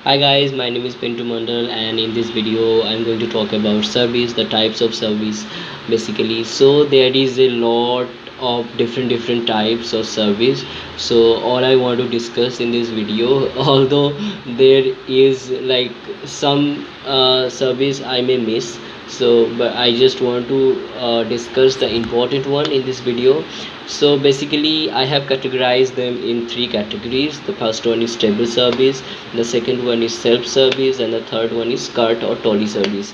Hi guys, my name is Pintu Mandal, and in this video I'm going to talk about service, the types of service basically. So there is a lot of different types of service. So all I want to discuss in this video, although there is like some service I may miss, so but I just want to discuss the important one in this video. So basically I have categorized them in three categories. The first one is table service, the second one is self service, and the third one is cart or trolley service.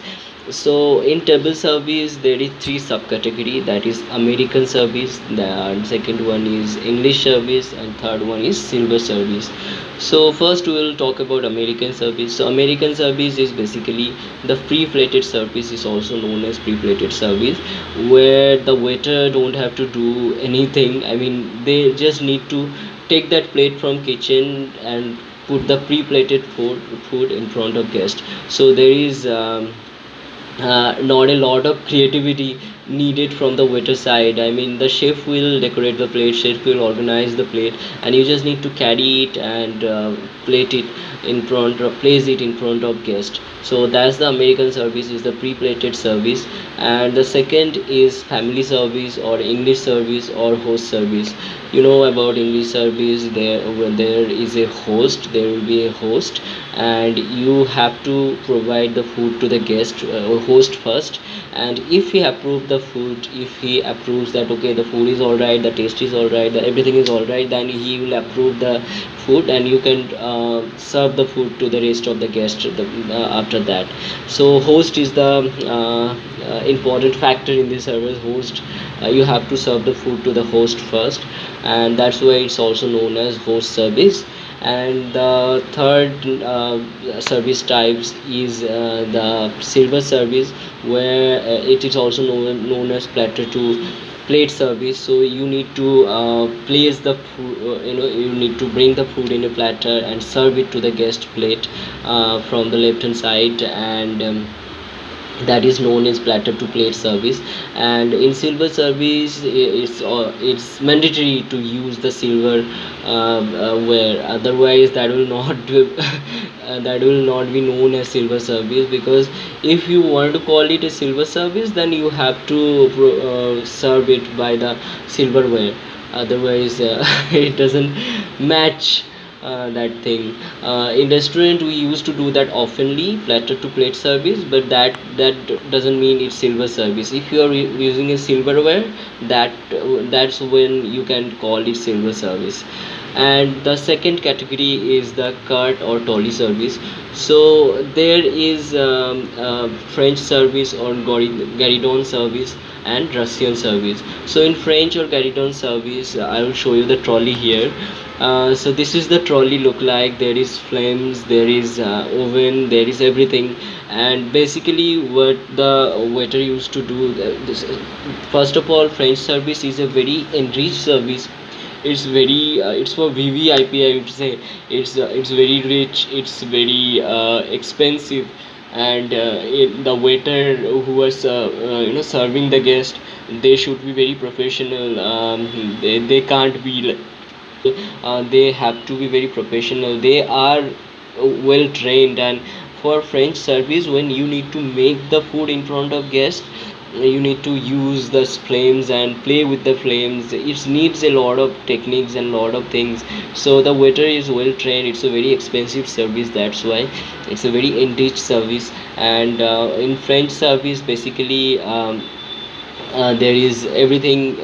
So in table service there is three subcategory, that is American service, the second one is English service, and third one is silver service. So first we will talk about American service. So American service is basically the pre-plated service, is also known as pre-plated service, where the waiter don't have to do anything. I mean, they just need to take that plate from kitchen and put the pre-plated food in front of guest. So there is not a lot of creativity needed from the waiter side. I mean, the chef will decorate the plate, chef will organize the plate, and you just need to carry it and plate it in front of place it in front of guest. So that's the American service, is the pre-plated service. And the second is family service or English service or host service. You know about English service, there when there is a host, there will be a host, and you have to provide the food to the guest or host first. And if he approve the food, if he approves that okay, the food is all right, the taste is all right, everything is all right, then he will approve the food, and you can serve the food to the rest of the guests after that. So host is the important factor in this service. Host, you have to serve the food to the host first, and that's why it's also known as host service. And the third service types is the silver service, where it is also known as platter to plate service. So you need to place the food, you need to bring the food in a platter and serve it to the guest plate from the left hand side, and that is known as platter to plate service. And in silver service, it's mandatory to use the silver ware, otherwise that will not that will not be known as silver service. Because if you want to call it a silver service, then you have to serve it by the silverware, otherwise it doesn't match that thing. In restaurant we used to do that oftenly, platter to plate service, but that doesn't mean it's silver service. If you are using a silverware, that that's when you can call it silver service. And the second category is the cart or trolley service. So there is French service or gueridon service and Russian service. So in French or gueridon service, I will show you the trolley here. So this is the trolley look like. There is flames, there is oven, there is everything. And basically what the waiter used to do, first of all, French service is a very enriched service. It's very it's for VVIP, I would say. It's very rich, it's very expensive. And the waiter who was serving the guest, they should be very professional. They can't be like, they have to be very professional. They are well trained. And for French service, when you need to make the food in front of guests, you need to use the flames and play with the flames. It needs a lot of techniques and lot of things. So the waiter is well trained. It's a very expensive service, that's why it's a very enriched service. And in French service, basically there is everything.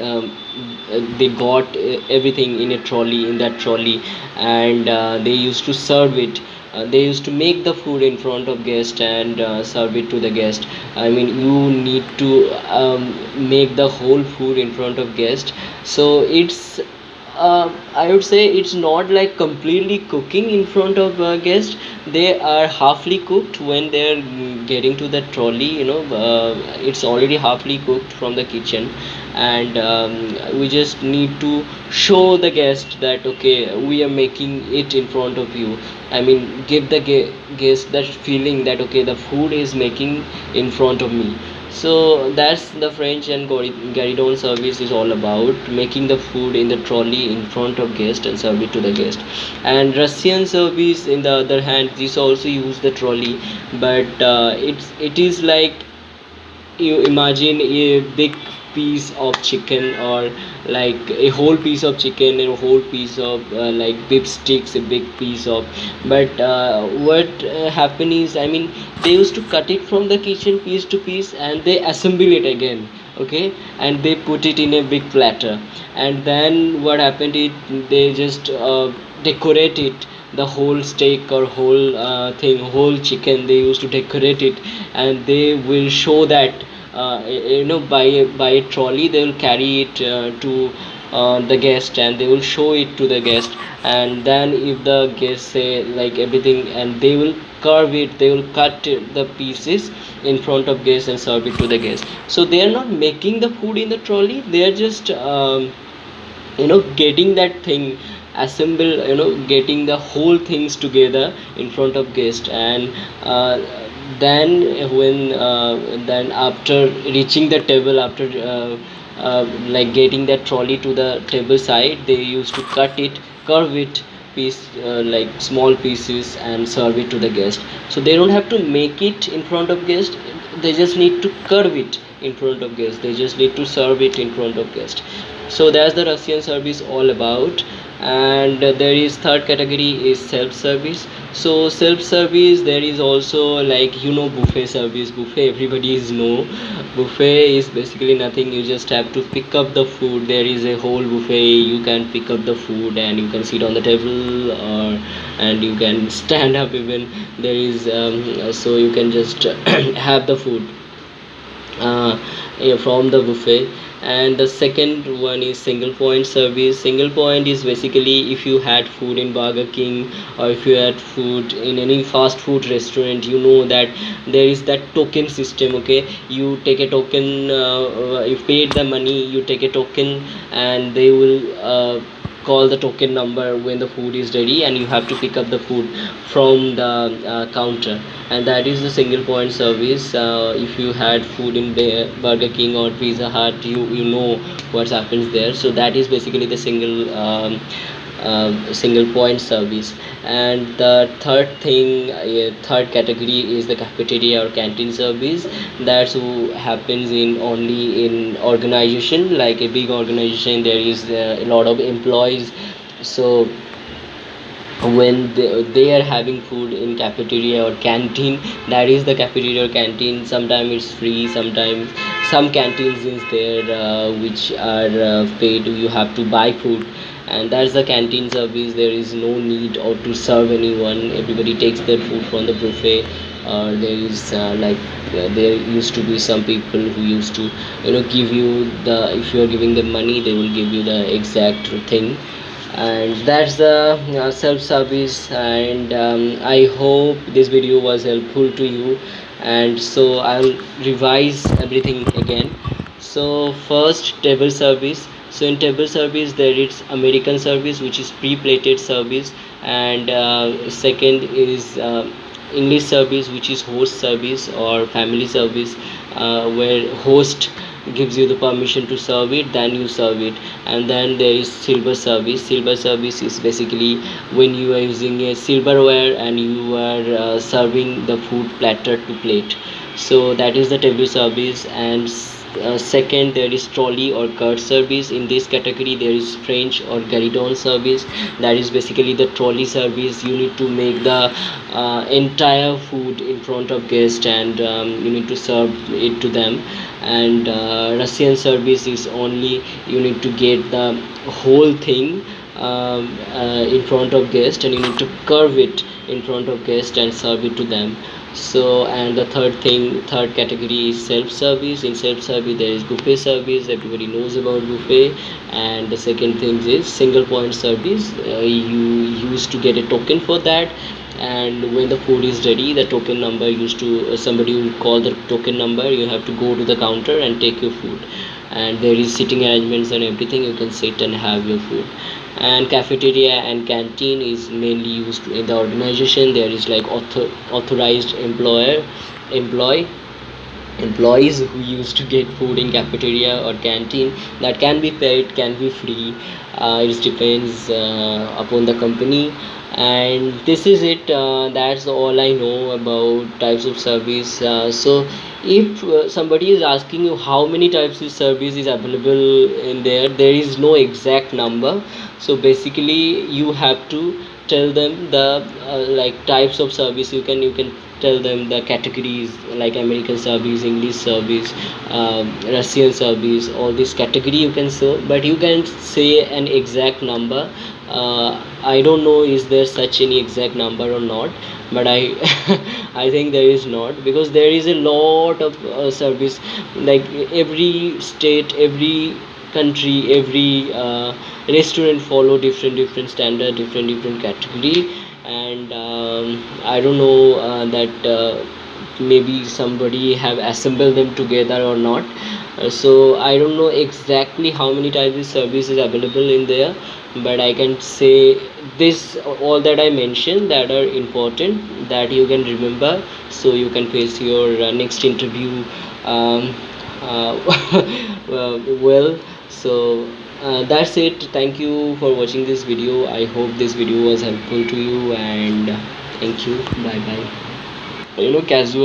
They got everything in a trolley, in that trolley. And they used to serve it. They used to make the food in front of guest and serve it to the guest. I mean, you need to make the whole food in front of guest. So it's I would say it's not like completely cooking in front of guest. They are halfly cooked when they're getting to the trolley. It's already halfly cooked from the kitchen. And we just need to show the guest that okay, we are making it in front of you. I mean, give the guest that feeling that okay, the food is making in front of me. So that's the French and gueridon service is all about, making the food in the trolley in front of guest and serve it to the guest. And Russian service, in the other hand, this also use the trolley, but it is like, you imagine a big piece of chicken, or like a whole piece of chicken, and a whole piece of like beef sticks, a big piece of, but what happen is, I mean, they used to cut it from the kitchen piece to piece, and they assemble it again, okay, and they put it in a big platter. And then what happened, it they just decorate it, the whole steak or whole thing, whole chicken, they used to decorate it, and they will show that, by a trolley they will carry it to the guest, and they will show it to the guest. And then if the guest say like everything, and they will carve it, they will cut the pieces in front of guest and serve it to the guest. So they are not making the food in the trolley, they are just getting that thing assemble, getting the whole things together in front of guest. And then then after reaching the table, after like getting that trolley to the table side, they used to cut it, curve it piece, like small pieces, and serve it to the guest. So they don't have to make it in front of guest, they just need to curve it in front of guest, they just need to serve it in front of guest. So that's the Russian service all about. And there is third category is self service. So self service, there is also, like, buffet service. Buffet, everybody is know. Buffet is basically nothing, you just have to pick up the food. There is a whole buffet, you can pick up the food and you can sit on the table, or and you can stand up even. There is so you can just have the food from the buffet. And the second one is single point service. Single point is basically, if you had food in Burger King, or if you had food in any fast food restaurant, you know that there is that token system, okay, you take a token, you paid the money, you take a token, and they will call the token number when the food is ready, and you have to pick up the food from the counter. And that is the single point service. If you had food in Burger King or Pizza Hut, you know what happens there. So that is basically the single point service. And the third category is the cafeteria or canteen service. That's who happens in only in organization, like a big organization, there is a lot of employees. So when they are having food in cafeteria or canteen, that is the cafeteria or canteen. Sometimes it's free, sometimes some canteens is there which are paid, you have to buy food. And that's the canteen service, there is no need or to serve anyone, everybody takes their food from the buffet. There is there used to be some people who used to give you the, if you are giving them money, they will give you the exact thing. And that's the self service. And I hope this video was helpful to you. And so I'll revise everything again. So first, table service. So in table service, there is American service, which is pre-plated service. And second is English service, which is host service or family service, where host gives you the permission to serve it, then you serve it. And then there is silver service. Silver service is basically when you are using a silverware and you are serving the food platter to plate. So that is the table service. And second, there is trolley or cart service. In this category, there is French or gueridon service. That is basically the trolley service, you need to make the entire food in front of guests, and you need to serve it to them. And Russian service is only you need to get the whole thing in front of guests, and you need to curve it in front of guests and serve it to them. So, and the third category is self service. In self service, there is buffet service, everybody knows about buffet. And the second thing is single point service. You used to get a token for that, and when the food is ready, the token number used to somebody will call the token number, you have to go to the counter and take your food. And there is sitting arrangements and everything, you can sit and have your food. And cafeteria and canteen is mainly used in the organization. There is like authorized employee, employees who used to get food in cafeteria or canteen. That can be paid, can be free. It depends upon the company. And this is it. That's all I know about types of service. So if somebody is asking you how many types of service is available in there, there is no exact number. So basically you have to tell them the like types of service. You can tell them the categories, like American service, English service, Russian service, all this category you can serve, but you can say an exact number. I don't know is there such any exact number or not, but I I think there is not, because there is a lot of service. Like every state, every country, every restaurant follow different standard, different category. And I don't know that maybe somebody have assembled them together or not. So I don't know exactly how many types of services available in there, but I can say this, all that I mentioned that are important, that you can remember, so you can face your next interview um, uh, well. So that's it. Thank you for watching this video. I hope this video was helpful to you, and thank you. Bye bye. Casual